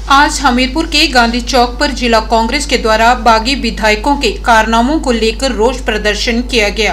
आज हमीरपुर के गांधी चौक पर जिला कांग्रेस के द्वारा बागी विधायकों के कारनामों को लेकर रोष प्रदर्शन किया गया।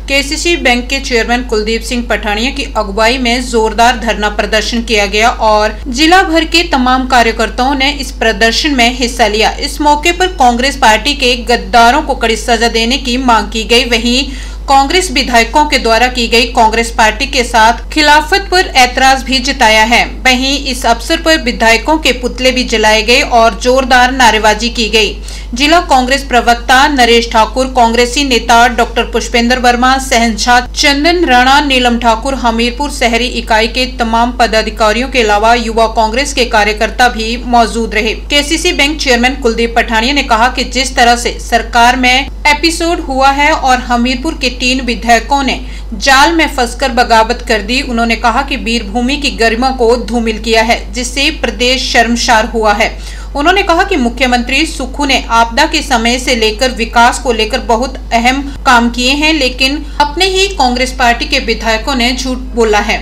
केसीसी बैंक के चेयरमैन कुलदीप सिंह पठानिया की अगुवाई में जोरदार धरना प्रदर्शन किया गया और जिला भर के तमाम कार्यकर्ताओं ने इस प्रदर्शन में हिस्सा लिया। इस मौके पर कांग्रेस पार्टी के गद्दारों को कड़ी सजा देने की मांग की गई। वहीं कांग्रेस विधायकों के द्वारा की गई कांग्रेस पार्टी के साथ खिलाफत पर ऐतराज भी जताया है। वहीं इस अवसर पर विधायकों के पुतले भी जलाए गए और जोरदार नारेबाजी की गई। जिला कांग्रेस प्रवक्ता नरेश ठाकुर, कांग्रेसी नेता डॉक्टर पुष्पेंद्र वर्मा, शहंशाह चंदन राणा, नीलम ठाकुर, हमीरपुर शहरी इकाई के तमाम पदाधिकारियों के अलावा युवा कांग्रेस के कार्यकर्ता भी मौजूद रहे। KCC bank chairman Kuldeep Pathania ने कहा कि जिस तरह से सरकार में एपिसोड हुआ है और हमीरपुर के 3 विधायकों ने जाल में फंसकर बगावत कर दी। उन्होंने कहा कि वीरभूमि की गरिमा को धूमिल किया है, जिससे प्रदेश शर्मसार हुआ है। उन्होंने कहा कि मुख्यमंत्री सुक्खू ने आपदा के समय से लेकर विकास को लेकर बहुत अहम काम किए हैं, लेकिन अपने ही कांग्रेस पार्टी के विधायकों ने झूठ बोला है।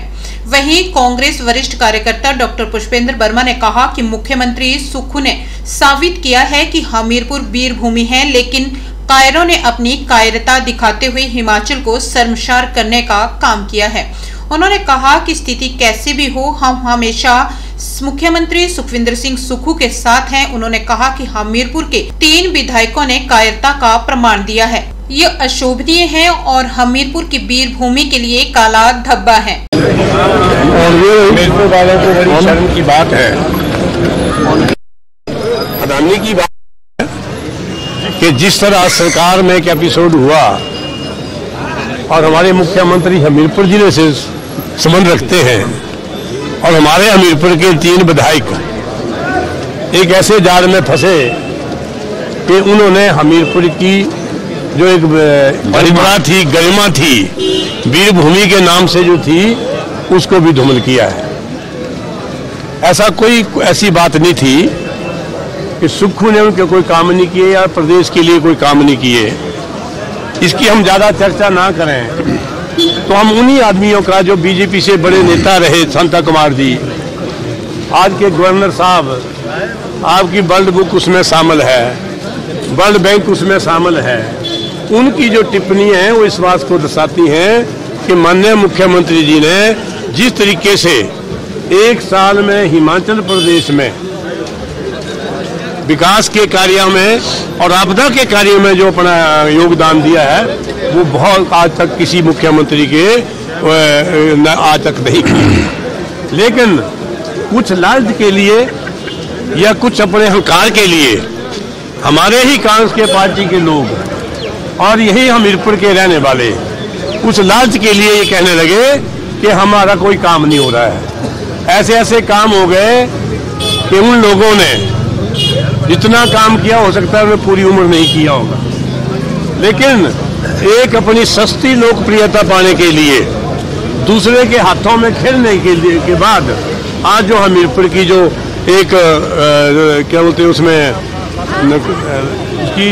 वहीं कांग्रेस वरिष्ठ कार्यकर्ता डॉक्टर पुष्पेंद्र वर्मा ने कहा कि मुख्यमंत्री सुक्खू ने साबित किया है कि हमीरपुर वीरभूमि है, लेकिन कायरों ने अपनी कायरता दिखाते हुए हिमाचल को शर्मसार करने का काम किया है। उन्होंने कहा कि स्थिति कैसे भी हो, हम हमेशा मुख्यमंत्री सुखविंदर सिंह सुक्खू के साथ हैं। उन्होंने कहा कि हमीरपुर के 3 विधायकों ने कायरता का प्रमाण दिया है। ये अशोभनीय है और हमीरपुर की वीरभूमि के लिए काला धब्बा है। और ये हमीरपुर वालों को बड़ी शर्म की बात है, अडानी की बात कि जिस तरह सरकार में एक एपिसोड हुआ और हमारे मुख्यमंत्री हमीरपुर जिले से संबंध रखते हैं और हमारे हमीरपुर के 3 विधायक एक ऐसे जाल में फंसे कि उन्होंने हमीरपुर की जो एक गरिमा थी, वीरभूमि के नाम से जो थी, उसको भी धूमिल किया है। ऐसी बात नहीं थी कि सुक्खू ने उनके कोई काम नहीं किए या प्रदेश के लिए कोई काम नहीं किए। इसकी हम ज्यादा चर्चा ना करें तो हम उन्हीं आदमियों का जो बीजेपी से बड़े नेता रहे, शांता कुमार जी, आज के गवर्नर साहब, आपकी वर्ल्ड बुक उसमें शामिल है, वर्ल्ड बैंक उसमें शामिल है, उनकी जो टिप्पणी है वो इस बात को दर्शाती हैं कि माननीय मुख्यमंत्री जी ने जिस तरीके से 1 साल में हिमाचल प्रदेश में विकास के कार्यों में और आपदा के कार्यों में जो अपना योगदान दिया है, वो बहुत आज तक किसी मुख्यमंत्री के आज तक नहीं किया। लेकिन कुछ लालच के लिए या कुछ अपने अहंकार के लिए हमारे ही कांग्रेस के पार्टी के लोग और यही हमीरपुर के रहने वाले कुछ लालच के लिए ये कहने लगे कि हमारा कोई काम नहीं हो रहा है। ऐसे काम हो गए कि उन लोगों ने जितना काम किया हो सकता है उन्हें पूरी उम्र नहीं किया होगा, लेकिन एक अपनी सस्ती लोकप्रियता पाने के लिए दूसरे के हाथों में खेलने के बाद आज जो हमीरपुर की जो एक क्या बोलते हैं उसमें उसकी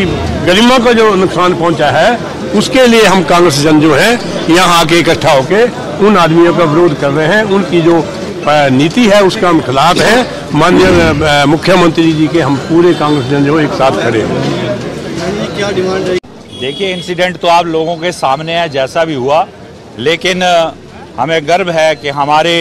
गरिमा को जो नुकसान पहुंचा है, उसके लिए हम कांग्रेस जन जो है यहाँ आके इकट्ठा होके उन आदमियों का विरोध कर रहे हैं। उनकी जो नीति है उसका हम खिलाफ है। माननीय मुख्यमंत्री जी के हम पूरे कांग्रेस जन जो एक साथ खड़े हैं। क्या डिमांड है? देखिए, इंसिडेंट तो आप लोगों के सामने है जैसा भी हुआ, लेकिन हमें गर्व है कि हमारे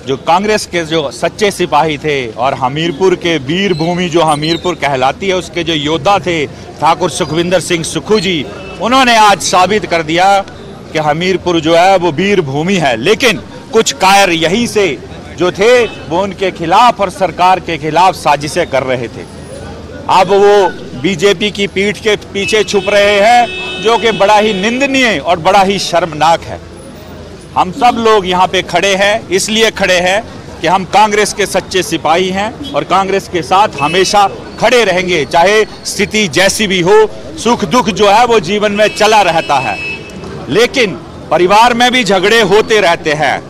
जो कांग्रेस के जो सच्चे सिपाही थे और हमीरपुर के वीरभूमि जो हमीरपुर कहलाती है उसके जो योद्धा थे ठाकुर सुखविंदर सिंह सुक्खू जी, उन्होंने आज साबित कर दिया कि हमीरपुर जो है वो वीरभूमि है। लेकिन कुछ कायर यहीं से जो थे वो उनके खिलाफ और सरकार के खिलाफ साजिशें कर रहे थे। अब वो बीजेपी की पीठ के पीछे छुप रहे हैं, जो कि बड़ा ही निंदनीय और बड़ा ही शर्मनाक है। हम सब लोग यहाँ पे खड़े हैं, इसलिए खड़े हैं कि हम कांग्रेस के सच्चे सिपाही हैं और कांग्रेस के साथ हमेशा खड़े रहेंगे, चाहे स्थिति जैसी भी हो। सुख दुख जो है वो जीवन में चला रहता है, लेकिन परिवार में भी झगड़े होते रहते हैं,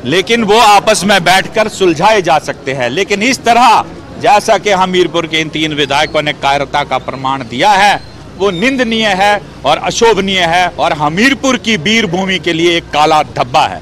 लेकिन वो आपस में बैठकर सुलझाए जा सकते हैं। लेकिन इस तरह जैसा कि हमीरपुर के इन 3 विधायकों ने कायरता का प्रमाण दिया है, वो निंदनीय है और अशोभनीय है और हमीरपुर की वीरभूमि के लिए एक काला धब्बा है।